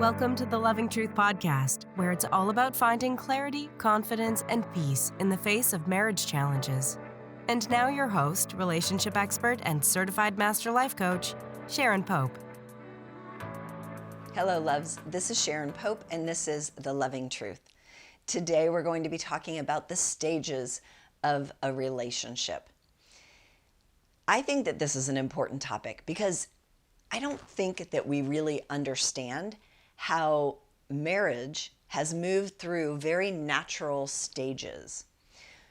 Welcome to the Loving Truth Podcast, where it's all about finding clarity, confidence, and peace in the face of marriage challenges. And now your host, relationship expert, and certified master life coach, Sharon Pope. Hello, loves. This is Sharon Pope, and this is The Loving Truth. Today, we're going to be talking about the stages of a relationship. I think that this is an important topic because I don't think that we really understand how marriage has moved through very natural stages.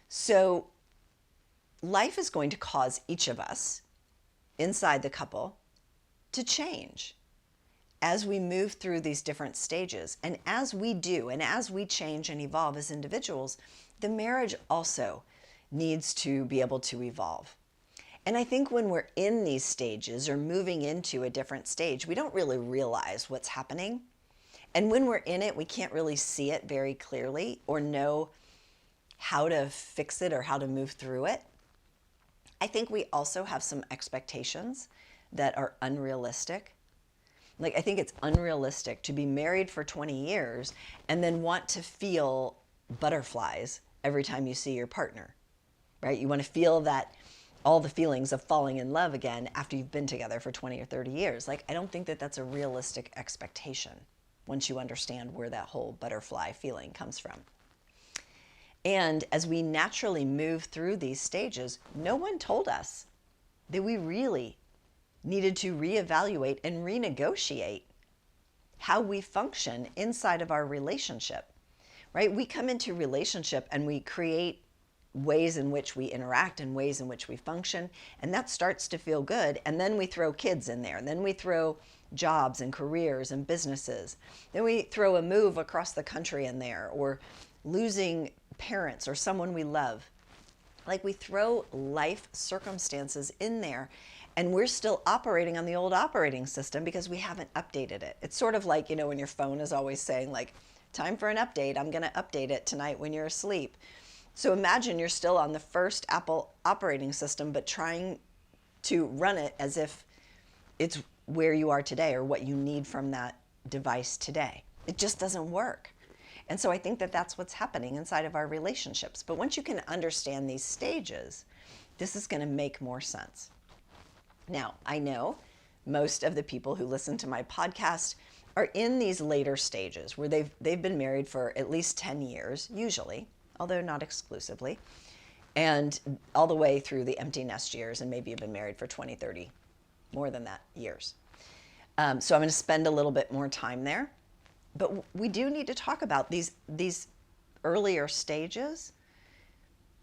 So life is going to cause each of us inside the couple to change as we move through these different stages. And as we do, and as we change and evolve as individuals, the marriage also needs to be able to evolve. And I think when we're in these stages or moving into a different stage, we don't really realize what's happening. And when we're in it, we can't really see it very clearly or know how to fix it or how to move through it. I think we also have some expectations that are unrealistic. Like, I think it's unrealistic to be married for 20 years and then want to feel butterflies every time you see your partner, right? You want to feel that all the feelings of falling in love again after you've been together for 20 or 30 years. Like, I don't think that that's a realistic expectation once you understand where that whole butterfly feeling comes from. And as we naturally move through these stages, no one told us that we really needed to reevaluate and renegotiate how we function inside of our relationship, right? We come into relationship and we create ways in which we interact and ways in which we function, and that starts to feel good. And then we throw kids in there, and then we throw jobs and careers and businesses. Then we throw a move across the country in there, or losing parents or someone we love. Like, we throw life circumstances in there, and we're still operating on the old operating system because we haven't updated it. It's sort of like, you know, when your phone is always saying, like, time for an update, I'm going to update it tonight when you're asleep. So imagine you're still on the first Apple operating system, but trying to run it as if it's where you are today or what you need from that device today. It just doesn't work. And so I think that that's what's happening inside of our relationships. But once you can understand these stages, this is going to make more sense. Now, I know most of the people who listen to my podcast are in these later stages where they've been married for at least 10 years, usually, although not exclusively, and all the way through the empty nest years, and maybe you've been married for 20, 30, more than that, years. So I'm going to spend a little bit more time there. But we do need to talk about these earlier stages,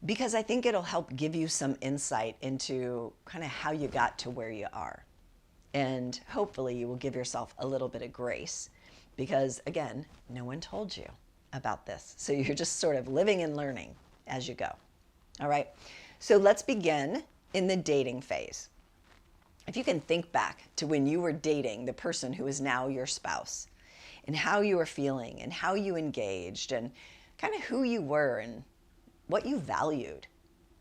because I think it'll help give you some insight into kind of how you got to where you are. And hopefully you will give yourself a little bit of grace, because again, no one told you about this. So you're just sort of living and learning as you go. All right. So let's begin in the dating phase. If you can think back to when you were dating the person who is now your spouse, and how you were feeling and how you engaged and kind of who you were and what you valued,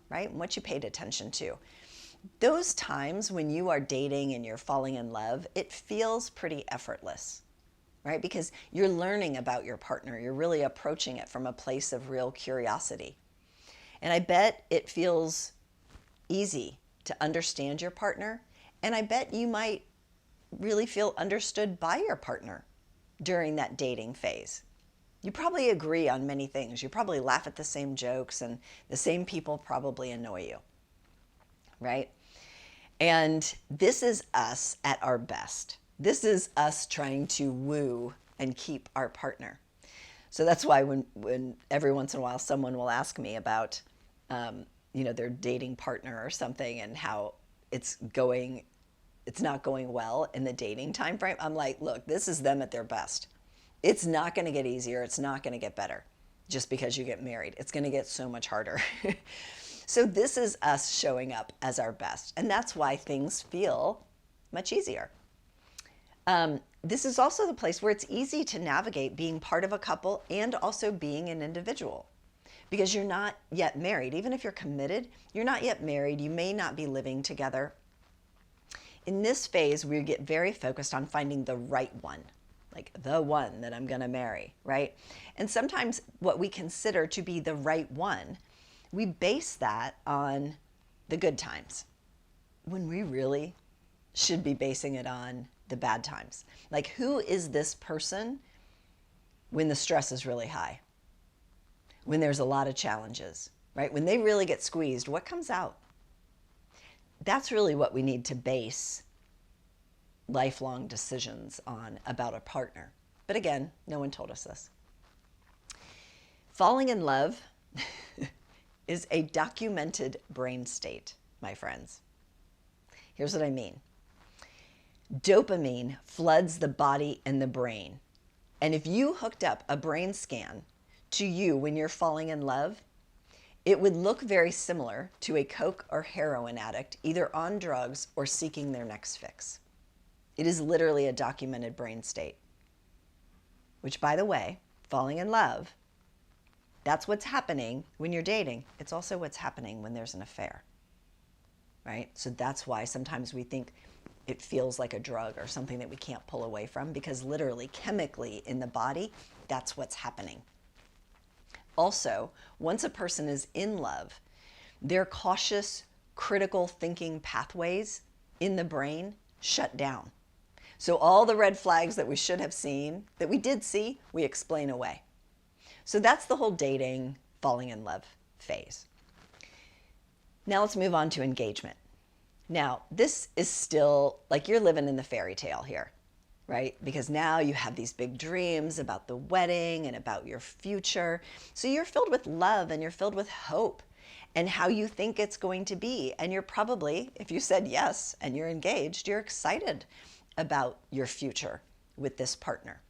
right? And what you paid attention to. Those times when you are dating and you're falling in love, it feels pretty effortless, right? Because you're learning about your partner. You're really approaching it from a place of real curiosity. And I bet it feels easy to understand your partner. And I bet you might really feel understood by your partner during that dating phase. You probably agree on many things. You probably laugh at the same jokes, and the same people probably annoy you, right? And this is us at our best. This is us trying to woo and keep our partner. So that's why when every once in a while someone will ask me about their dating partner or something and how it's not going well in the dating time frame, I'm like, look, this is them at their best. It's not going to get easier. It's not going to get better just because you get married. It's going to get so much harder. So this is us showing up as our best. And that's why things feel much easier. This is also the place where it's easy to navigate being part of a couple and also being an individual, because you're not yet married. Even if you're committed, you're not yet married. You may not be living together. In this phase, we get very focused on finding the right one, like the one that I'm going to marry, right? And sometimes what we consider to be the right one, we base that on the good times when we really should be basing it on the bad times. Like, who is this person when the stress is really high? When there's a lot of challenges, right? When they really get squeezed, what comes out? That's really what we need to base lifelong decisions on about a partner. But again, no one told us this. Falling in love is a documented brain state, my friends. Here's what I mean. Dopamine floods the body and the brain. And if you hooked up a brain scan to you when you're falling in love, it would look very similar to a coke or heroin addict, either on drugs or seeking their next fix. It is literally a documented brain state. Which, by the way, falling in love, that's what's happening when you're dating. It's also what's happening when there's an affair, right? So that's why sometimes we think it feels like a drug or something that we can't pull away from, because literally, chemically in the body, that's what's happening. Also, once a person is in love, their cautious, critical thinking pathways in the brain shut down. So all the red flags that we should have seen, that we did see, we explain away. So that's the whole dating, falling in love phase. Now let's move on to engagement. Now, this is still like you're living in the fairy tale here, right? Because now you have these big dreams about the wedding and about your future. So you're filled with love and you're filled with hope and how you think it's going to be. And you're probably, if you said yes and you're engaged, you're excited about your future with this partner.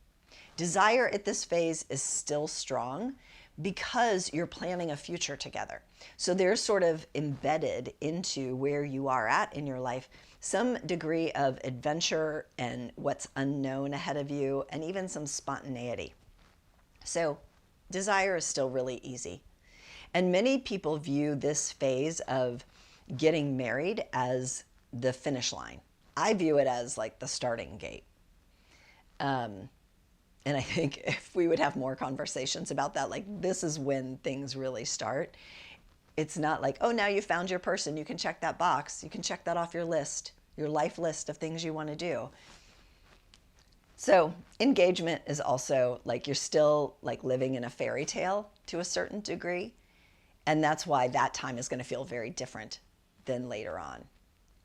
Desire at this phase is still strong because you're planning a future together. So there's sort of embedded into where you are at in your life some degree of adventure and what's unknown ahead of you, and even some spontaneity. So desire is still really easy. And many people view this phase of getting married as the finish line. I view it as like the starting gate. And I think if we would have more conversations about that, like this is when things really start. It's not like, oh, now you found your person, you can check that box. You can check that off your list, your life list of things you want to do. So engagement is also like you're still like living in a fairy tale to a certain degree. And that's why that time is going to feel very different than later on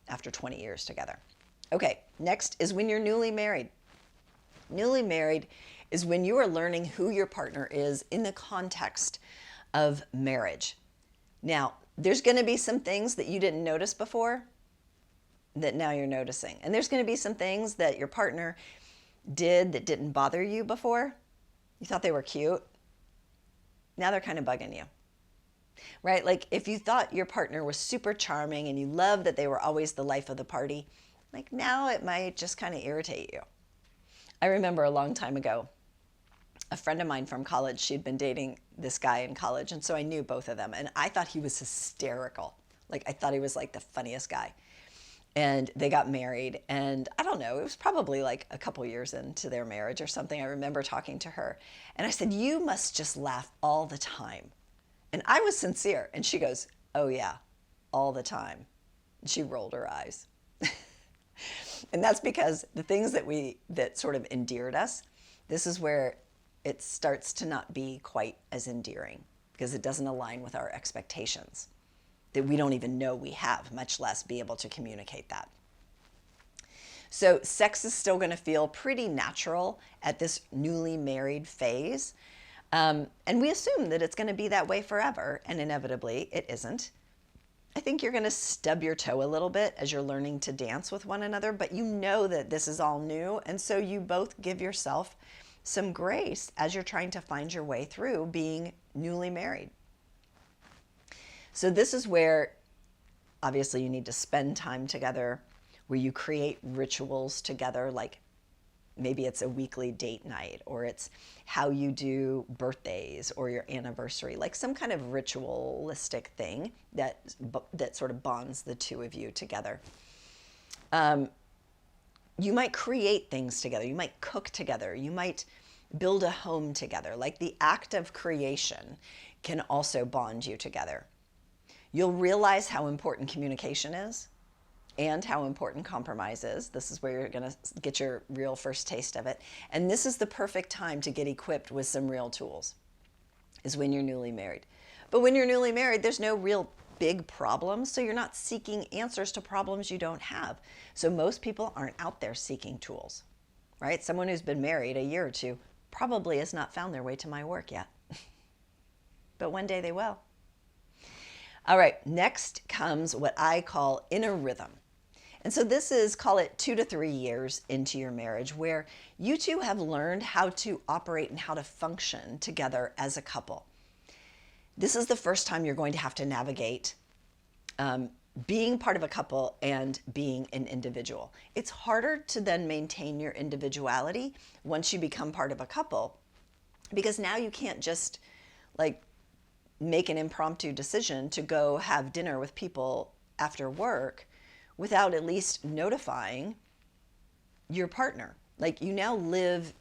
after 20 years together. Okay, next is when you're newly married. Newly married is when you are learning who your partner is in the context of marriage. Now, there's going to be some things that you didn't notice before that now you're noticing. And there's going to be some things that your partner did that didn't bother you before. You thought they were cute. Now they're kind of bugging you, right? Like if you thought your partner was super charming and you loved that they were always the life of the party, like now it might just kind of irritate you. I remember a long time ago, a friend of mine from college, she'd been dating this guy in college, and so I knew both of them, and I thought he was hysterical. Like I thought he was like the funniest guy. And they got married, and I don't know, it was probably like a couple years into their marriage or something. I remember talking to her, and I said, "You must just laugh all the time." And I was sincere, and she goes, "Oh yeah, all the time." And she rolled her eyes. And that's because the things that sort of endeared us, this is where it starts to not be quite as endearing because it doesn't align with our expectations that we don't even know we have, much less be able to communicate that. So sex is still going to feel pretty natural at this newly married phase. And we assume that it's going to be that way forever, and inevitably it isn't. I think you're going to stub your toe a little bit as you're learning to dance with one another, but you know that this is all new, and so you both give yourself some grace as you're trying to find your way through being newly married. So this is where obviously you need to spend time together, where you create rituals together, like maybe it's a weekly date night, or it's how you do birthdays or your anniversary, like some kind of ritualistic thing that sort of bonds the two of you together. you might create things together. You might cook together. You might build a home together. Like the act of creation can also bond you together. You'll realize how important communication is and how important compromise is. This is where you're going to get your real first taste of it. And this is the perfect time to get equipped with some real tools, is when you're newly married. But when you're newly married, there's no real big problems, so you're not seeking answers to problems you don't have. So most people aren't out there seeking tools, right? Someone who's been married a year or two probably has not found their way to my work yet. But one day they will. All right, next comes what I call inner rhythm. And so this is, call it 2 to 3 years into your marriage, where you two have learned how to operate and how to function together as a couple. This is the first time you're going to have to navigate being part of a couple and being an individual. It's harder to then maintain your individuality once you become part of a couple, because now you can't just like make an impromptu decision to go have dinner with people after work without at least notifying your partner. Like, you now live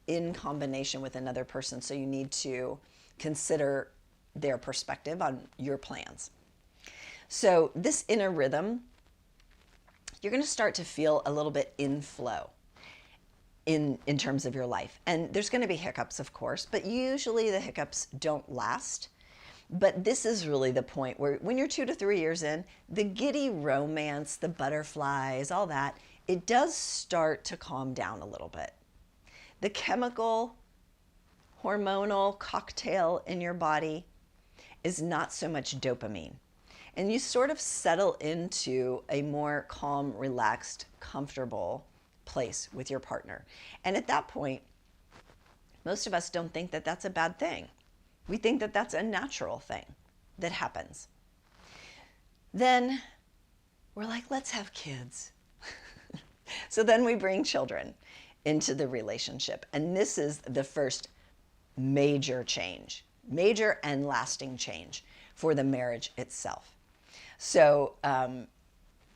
in combination with another person, so you need to consider their perspective on your plans. So this inner rhythm, you're going to start to feel a little bit in flow in terms of your life. And there's going to be hiccups, of course, but usually the hiccups don't last. But this is really the point where when you're 2 to 3 years in, the giddy romance, the butterflies, all that, it does start to calm down a little bit. The chemical, hormonal cocktail in your body is not so much dopamine. And you sort of settle into a more calm, relaxed, comfortable place with your partner. And at that point, most of us don't think that that's a bad thing. We think that that's a natural thing that happens. Then we're like, let's have kids. So then we bring children into the relationship. And this is the first major change, major and lasting change for the marriage itself. So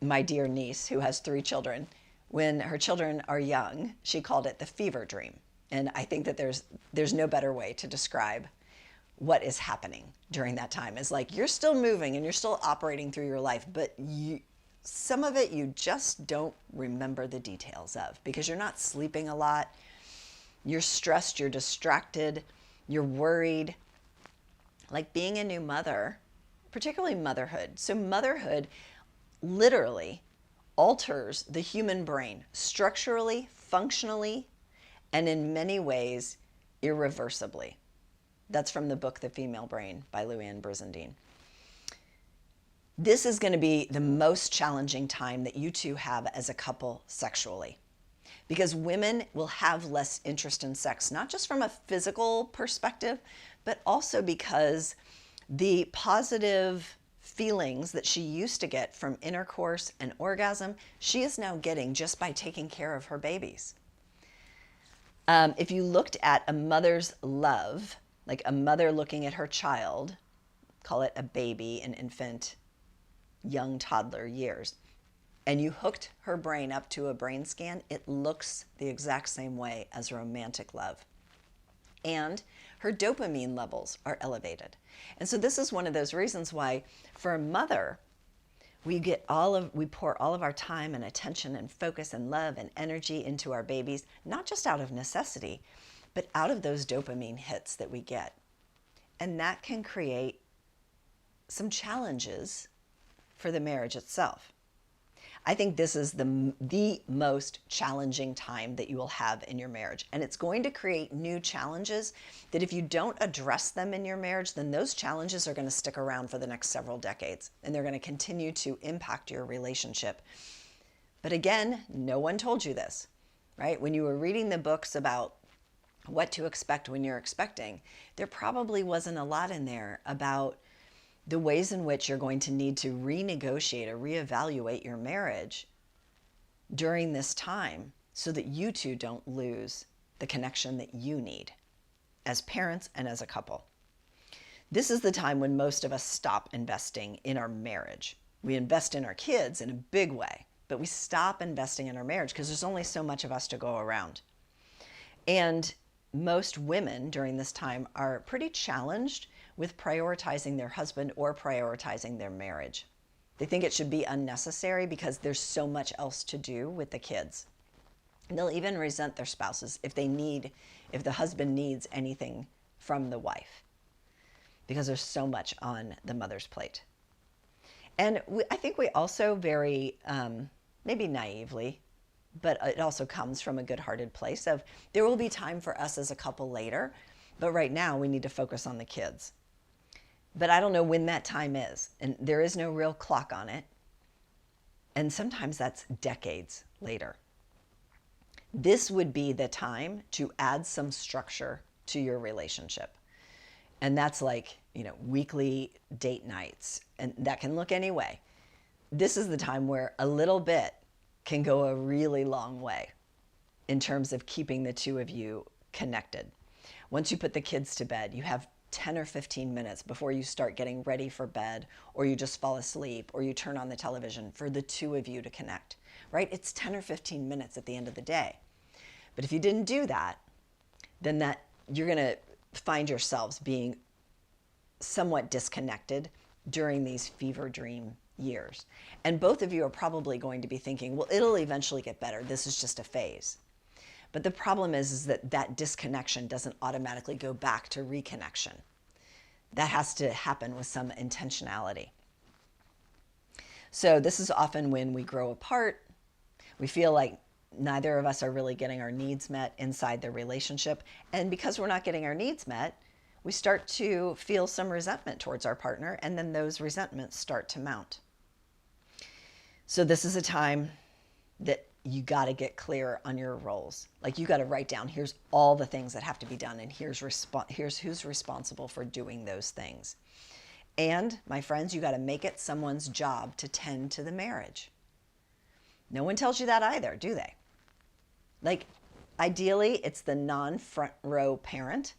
my dear niece, who has 3 children, when her children are young, she called it the fever dream. And I think that there's no better way to describe what is happening during that time. Is like, you're still moving and you're still operating through your life, but some of it you just don't remember the details of because you're not sleeping a lot. You're stressed, you're distracted, you're worried. Like being a new mother, particularly motherhood. So motherhood literally alters the human brain structurally, functionally, and in many ways irreversibly. That's from the book, The Female Brain by Louanne Brizendine. This is going to be the most challenging time that you two have as a couple sexually, because women will have less interest in sex, not just from a physical perspective, but also because the positive feelings that she used to get from intercourse and orgasm, she is now getting just by taking care of her babies. If you looked at a mother's love, like a mother looking at her child, call it a baby, an infant, young toddler years, and you hooked her brain up to a brain scan, it looks the exact same way as romantic love. And her dopamine levels are elevated. And so this is one of those reasons why for a mother, we pour all of our time and attention and focus and love and energy into our babies, not just out of necessity, but out of those dopamine hits that we get. And that can create some challenges for the marriage itself. I think this is the most challenging time that you will have in your marriage. And it's going to create new challenges that if you don't address them in your marriage, then those challenges are going to stick around for the next several decades. And they're going to continue to impact your relationship. But again, no one told you this, right? When you were reading the books about what to expect when you're expecting, there probably wasn't a lot in there about the ways in which you're going to need to renegotiate or reevaluate your marriage during this time so that you two don't lose the connection that you need as parents and as a couple. This is the time when most of us stop investing in our marriage. We invest in our kids in a big way, but we stop investing in our marriage because there's only so much of us to go around. And most women during this time are pretty challenged with prioritizing their husband or prioritizing their marriage. They think it should be unnecessary because there's so much else to do with the kids. And they'll even resent their spouses if the husband needs anything from the wife, because there's so much on the mother's plate. And I think we also very, maybe naively, but it also comes from a good-hearted place of there will be time for us as a couple later, but right now we need to focus on the kids. But I don't know when that time is, and there is no real clock on it. And sometimes that's decades later. This would be the time to add some structure to your relationship. And that's like, weekly date nights, and that can look any way. This is the time where a little bit can go a really long way in terms of keeping the two of you connected. Once you put the kids to bed, you have 10 or 15 minutes before you start getting ready for bed, or you just fall asleep, or you turn on the television for the two of you to connect, right? It's 10 or 15 minutes at the end of the day. But if you didn't do that, then you're going to find yourselves being somewhat disconnected during these fever dream years. And both of you are probably going to be thinking, well, it'll eventually get better. This is just a phase. But the problem is that disconnection doesn't automatically go back to reconnection. That has to happen with some intentionality. So this is often when we grow apart. We feel like neither of us are really getting our needs met inside the relationship. And because we're not getting our needs met, we start to feel some resentment towards our partner, and then those resentments start to mount. So this is a time that you got to get clear on your roles. Like, you got to write down, here's all the things that have to be done, and here's who's responsible for doing those things. And my friends, you got to make it someone's job to tend to the marriage. No one tells you that either, do they? Like, ideally, it's the non-front row parent,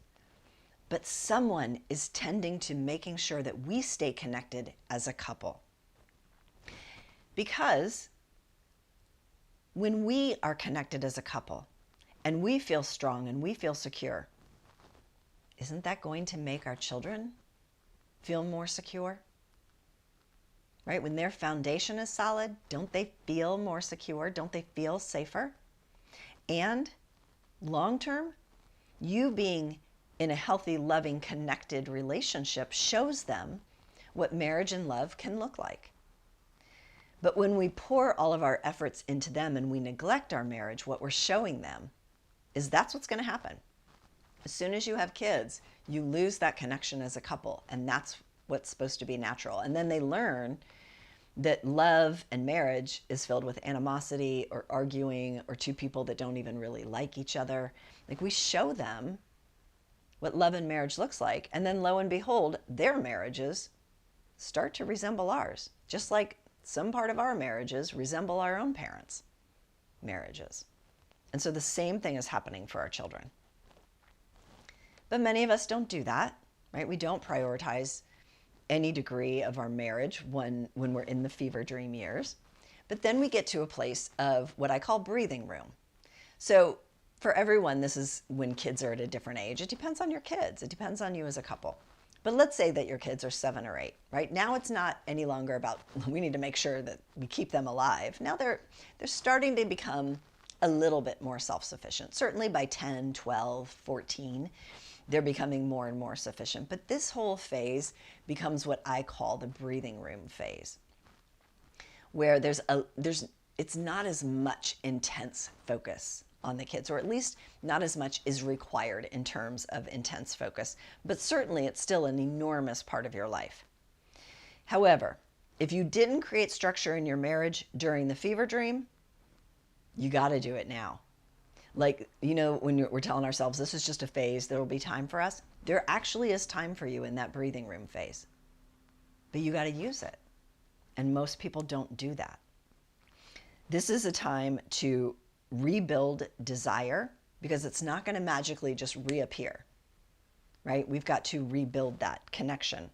but someone is tending to making sure that we stay connected as a couple. Because when we are connected as a couple and we feel strong and we feel secure, isn't that going to make our children feel more secure? Right? When their foundation is solid, don't they feel more secure? Don't they feel safer? And long term, you being in a healthy, loving, connected relationship shows them what marriage and love can look like. But when we pour all of our efforts into them and we neglect our marriage, what we're showing them is that's what's going to happen. As soon as you have kids, you lose that connection as a couple, and that's what's supposed to be natural. And then they learn that love and marriage is filled with animosity or arguing or two people that don't even really like each other. Like, we show them what love and marriage looks like, and then lo and behold, their marriages start to resemble ours, just like some part of our marriages resemble our own parents' marriages. And so the same thing is happening for our children. But many of us don't do that, right? We don't prioritize any degree of our marriage when we're in the fever dream years. But then we get to a place of what I call breathing room. So for everyone, this is when kids are at a different age. It depends on your kids. It depends on you as a couple. But let's say that your kids are 7 or 8, right? Now it's not any longer about, we need to make sure that we keep them alive. Now they're starting to become a little bit more self-sufficient. Certainly by 10, 12, 14, they're becoming more and more sufficient. But this whole phase becomes what I call the breathing room phase, where it's not as much intense focus on the kids, or at least not as much is required in terms of intense focus, but certainly it's still an enormous part of your life. However, if you didn't create structure in your marriage during the fever dream, you got to do it now. Like, when we're telling ourselves this is just a phase, there will be time for us, there actually is time for you in that breathing room phase. But you got to use it. And most people don't do that. This is a time to rebuild desire, because it's not going to magically just reappear, right? We've got to rebuild that connection.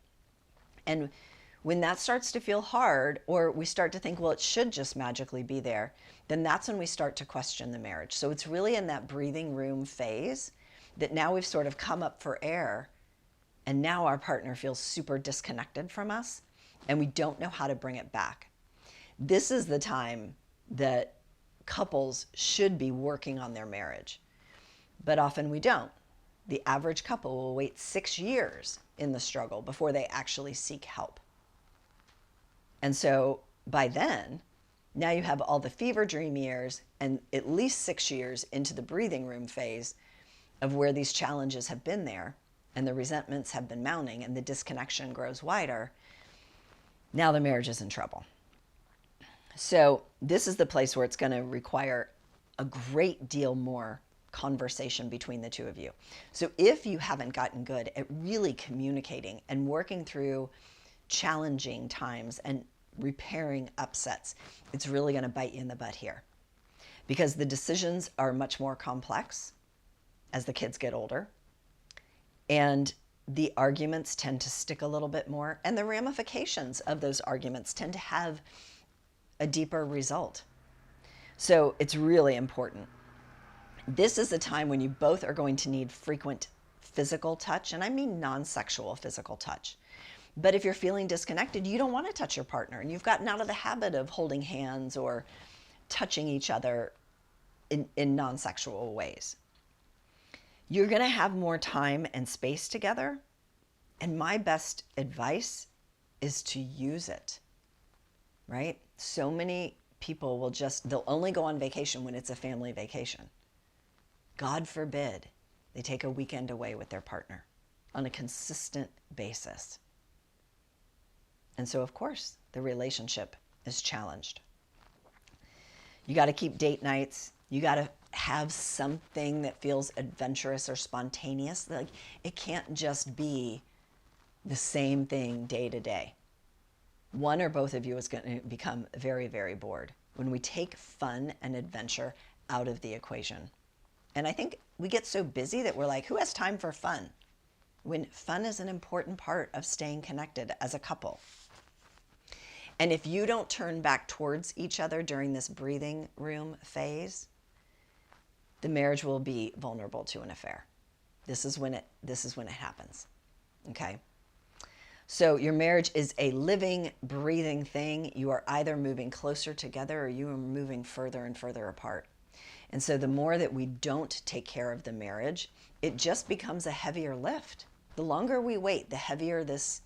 And When that starts to feel hard, or we start to think, well, it should just magically be there, then that's when we start to question the marriage. So it's really in that breathing room phase that now we've sort of come up for air, and now our partner feels super disconnected from us, and we don't know how to bring it back. This is the time that couples should be working on their marriage, but often we don't. The average couple will wait 6 years in the struggle before they actually seek help. And so by then, now you have all the fever dream years and at least 6 years into the breathing room phase of where these challenges have been there and the resentments have been mounting and the disconnection grows wider. Now the marriage is in trouble. So this is the place where it's going to require a great deal more conversation between the two of you. So if you haven't gotten good at really communicating and working through challenging times and repairing upsets, it's really going to bite you in the butt here, because the decisions are much more complex as the kids get older, and the arguments tend to stick a little bit more, and the ramifications of those arguments tend to have a deeper result. So it's really important. This is the time when you both are going to need frequent physical touch, and I mean non-sexual physical touch. But if you're feeling disconnected, you don't want to touch your partner, and you've gotten out of the habit of holding hands or touching each other in non-sexual ways. You're going to have more time and space together, and my best advice is to use it, right? So many people they'll only go on vacation when it's a family vacation. God forbid they take a weekend away with their partner on a consistent basis. And so, of course, the relationship is challenged. You got to keep date nights. You got to have something that feels adventurous or spontaneous. Like, it can't just be the same thing day to day. One or both of you is going to become very, very bored when we take fun and adventure out of the equation. And I think we get so busy that we're like, who has time for fun? When fun is an important part of staying connected as a couple. And if you don't turn back towards each other during this breathing room phase, the marriage will be vulnerable to an affair. This is when it happens. Okay? So your marriage is a living, breathing thing. You are either moving closer together or you are moving further and further apart. And so the more that we don't take care of the marriage, it just becomes a heavier lift. The longer we wait, the heavier this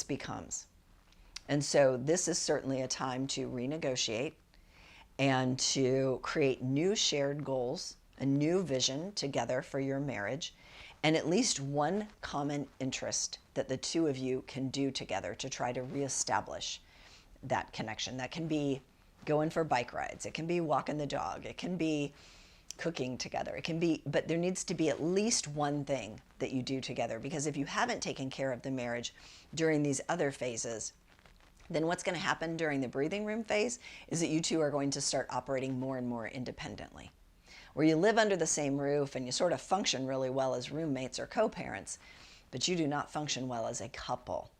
becomes. And so this is certainly a time to renegotiate and to create new shared goals, a new vision together for your marriage, and at least one common interest that the two of you can do together to try to reestablish that connection. That can be going for bike rides. It can be walking the dog. It can be cooking together. It can be, but there needs to be at least one thing that you do together, because if you haven't taken care of the marriage during these other phases, then what's going to happen during the breathing room phase is that you two are going to start operating more and more independently, where you live under the same roof and you sort of function really well as roommates or co-parents, but you do not function well as a couple,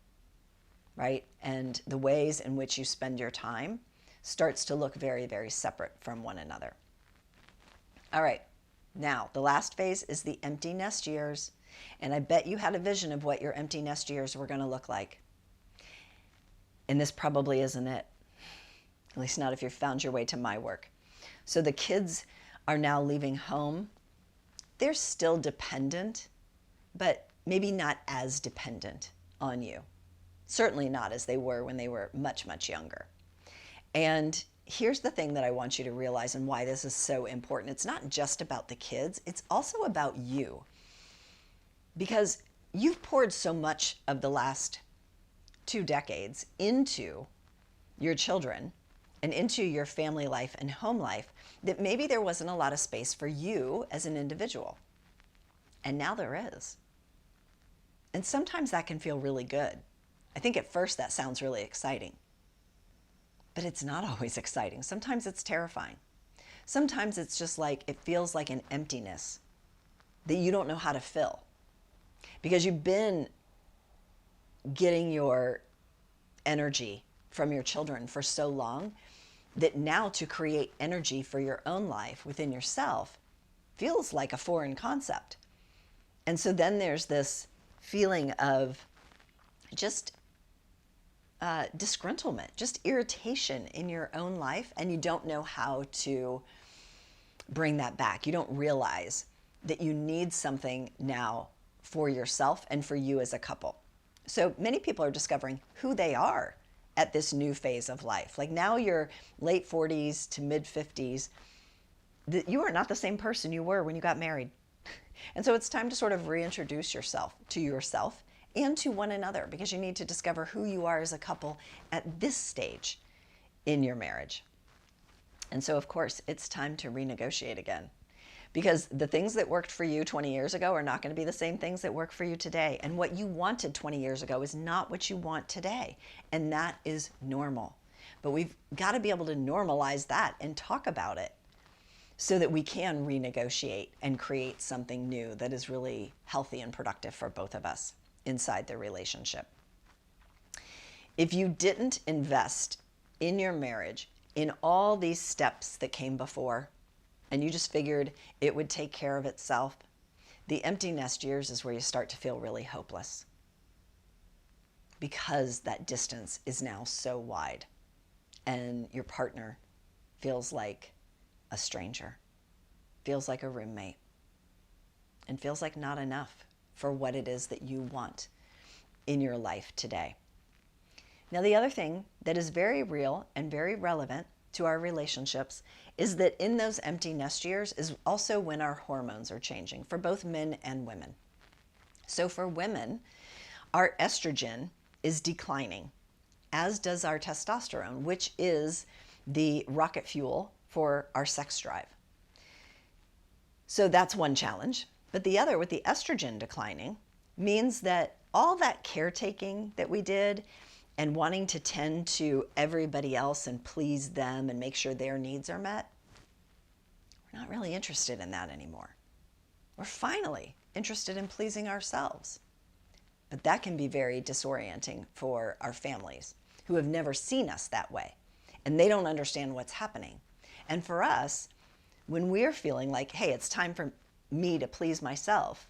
right? And the ways in which you spend your time starts to look very, very separate from one another. All right, now the last phase is the empty nest years, and I bet you had a vision of what your empty nest years were going to look like. And this probably isn't it, at least not if you've found your way to my work. So the kids are now leaving home. They're still dependent, but maybe not as dependent on you. Certainly not as they were when they were much, much younger. And here's the thing that I want you to realize and why this is so important. It's not just about the kids, it's also about you. Because you've poured so much of the last 2 decades into your children and into your family life and home life that maybe there wasn't a lot of space for you as an individual. And now there is. And sometimes that can feel really good. I think at first that sounds really exciting. But it's not always exciting. Sometimes it's terrifying. Sometimes it's just like, it feels like an emptiness that you don't know how to fill. Because you've been getting your energy from your children for so long that now to create energy for your own life within yourself feels like a foreign concept. And so then there's this feeling of just disgruntlement, just irritation in your own life, and you don't know how to bring that back. You don't realize that you need something now for yourself and for you as a couple. So many people are discovering who they are at this new phase of life. Like now you're late 40s to mid 50s. You are not the same person you were when you got married. And so it's time to sort of reintroduce yourself and to one another, because you need to discover who you are as a couple at this stage in your marriage. And so, of course, it's time to renegotiate again, because the things that worked for you 20 years ago are not going to be the same things that work for you today. And what you wanted 20 years ago is not what you want today. And that is normal. But we've got to be able to normalize that and talk about it so that we can renegotiate and create something new that is really healthy and productive for both of us inside the relationship. If you didn't invest in your marriage in all these steps that came before, and you just figured it would take care of itself, the empty nest years is where you start to feel really hopeless, because that distance is now so wide and your partner feels like a stranger, feels like a roommate, and feels like not enough for what it is that you want in your life today. Now, the other thing that is very real and very relevant to our relationships is that in those empty nest years is also when our hormones are changing for both men and women. So for women, our estrogen is declining, as does our testosterone, which is the rocket fuel for our sex drive. So that's one challenge. But the other, with the estrogen declining, means that all that caretaking that we did and wanting to tend to everybody else and please them and make sure their needs are met, we're not really interested in that anymore. We're finally interested in pleasing ourselves. But that can be very disorienting for our families who have never seen us that way, and they don't understand what's happening. And for us, when we're feeling like, hey, it's time for me to please myself,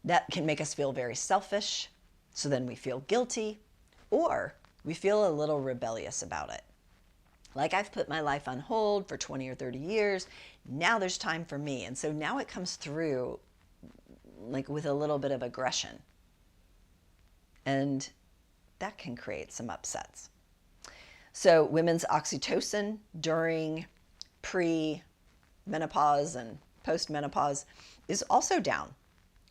that can make us feel very selfish. So then we feel guilty, or we feel a little rebellious about it. Like, I've put my life on hold for 20 or 30 years. Now there's time for me. And so now it comes through like with a little bit of aggression. And that can create some upsets. So women's oxytocin during pre-menopause and post-menopause is also down,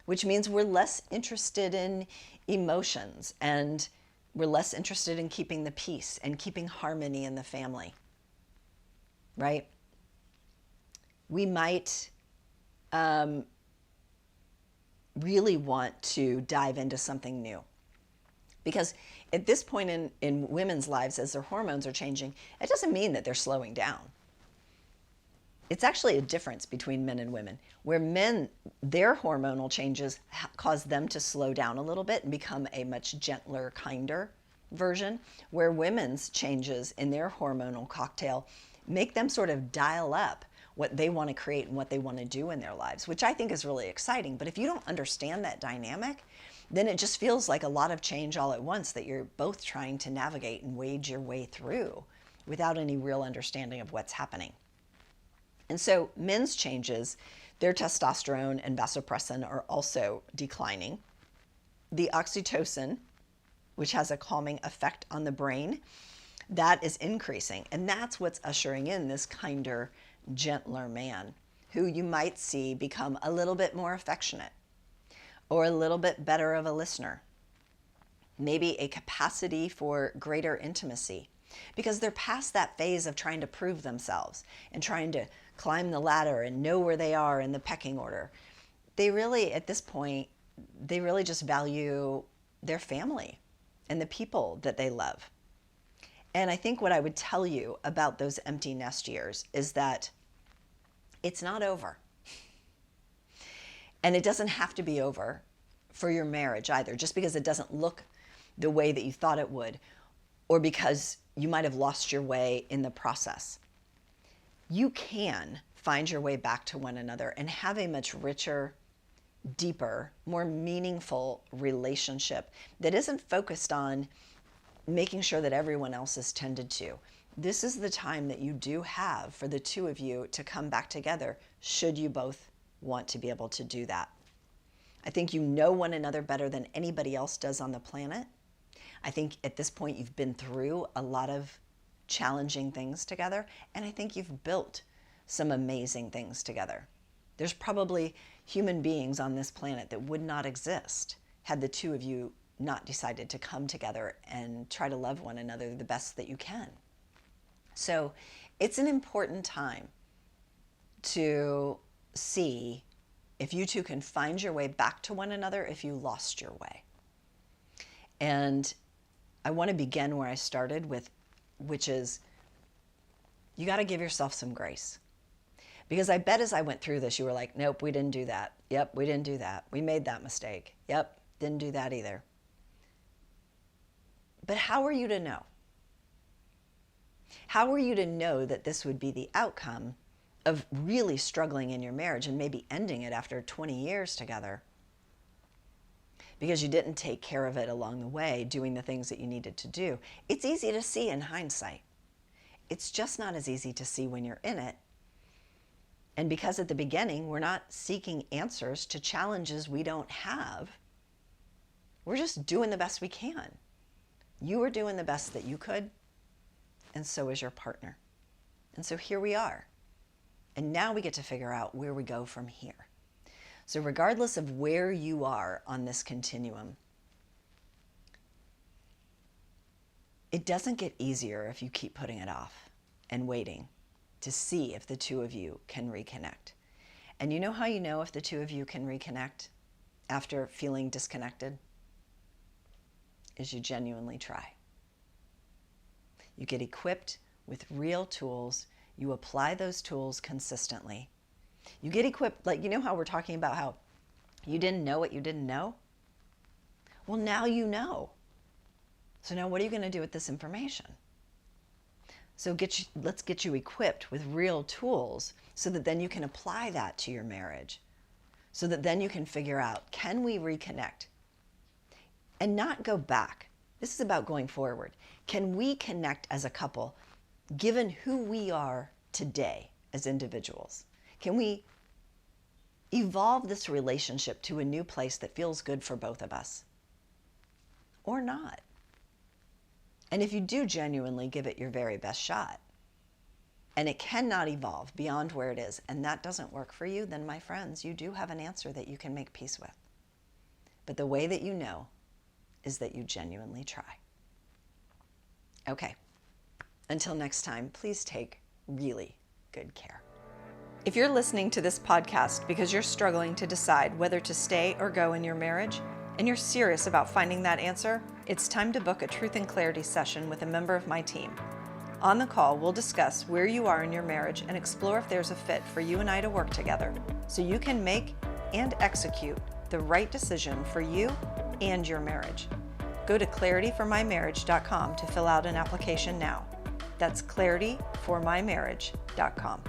which means we're less interested in emotions, and we're less interested in keeping the peace and keeping harmony in the family, right? We might really want to dive into something new, because at this point in women's lives, as their hormones are changing, it doesn't mean that they're slowing down. It's actually a difference between men and women, where men, their hormonal changes cause them to slow down a little bit and become a much gentler, kinder version, where women's changes in their hormonal cocktail make them sort of dial up what they want to create and what they want to do in their lives, which I think is really exciting. But if you don't understand that dynamic, then it just feels like a lot of change all at once that you're both trying to navigate and wage your way through without any real understanding of what's happening. And so men's changes, their testosterone and vasopressin are also declining. The oxytocin, which has a calming effect on the brain, that is increasing. And that's what's ushering in this kinder, gentler man who you might see become a little bit more affectionate or a little bit better of a listener. Maybe a capacity for greater intimacy, because they're past that phase of trying to prove themselves and trying to climb the ladder and know where they are in the pecking order. They really, at this point, they really just value their family and the people that they love. And I think what I would tell you about those empty nest years is that it's not over. And it doesn't have to be over for your marriage either. Just because it doesn't look the way that you thought it would, or because you might have lost your way in the process. You can find your way back to one another and have a much richer, deeper, more meaningful relationship that isn't focused on making sure that everyone else is tended to. This is the time that you do have for the two of you to come back together, should you both want to be able to do that. I think you know one another better than anybody else does on the planet. I think at this point you've been through a lot of challenging things together, and I think you've built some amazing things together. There's probably human beings on this planet that would not exist had the two of you not decided to come together and try to love one another the best that you can. So it's an important time to see if you two can find your way back to one another if you lost your way. And I want to begin where I started with, which is you got to give yourself some grace. Because I bet as I went through this, you were like, nope, we didn't do that. Yep, we didn't do that. We made that mistake. Yep, didn't do that either. But how are you to know? How are you to know that this would be the outcome of really struggling in your marriage and maybe ending it after 20 years together? Because you didn't take care of it along the way, doing the things that you needed to do. It's easy to see in hindsight. It's just not as easy to see when you're in it. And because at the beginning, we're not seeking answers to challenges we don't have, we're just doing the best we can. You were doing the best that you could, and so is your partner. And so here we are. And now we get to figure out where we go from here. So regardless of where you are on this continuum, it doesn't get easier if you keep putting it off and waiting to see if the two of you can reconnect. And you know how you know if the two of you can reconnect after feeling disconnected? Is you genuinely try. You get equipped with real tools. You apply those tools consistently. You get equipped, like, you know how we're talking about how you didn't know what you didn't know? Well, now you know. So now what are you going to do with this information? So let's get you equipped with real tools so that then you can apply that to your marriage. So that then you can figure out, can we reconnect? And not go back. This is about going forward. Can we connect as a couple, given who we are today as individuals? Can we evolve this relationship to a new place that feels good for both of us? Or not? And if you do genuinely give it your very best shot, and it cannot evolve beyond where it is, and that doesn't work for you, then my friends, you do have an answer that you can make peace with. But the way that you know is that you genuinely try. Okay, until next time, please take really good care. If you're listening to this podcast because you're struggling to decide whether to stay or go in your marriage, and you're serious about finding that answer, it's time to book a Truth and Clarity session with a member of my team. On the call, we'll discuss where you are in your marriage and explore if there's a fit for you and I to work together so you can make and execute the right decision for you and your marriage. Go to clarityformymarriage.com to fill out an application now. That's clarityformymarriage.com.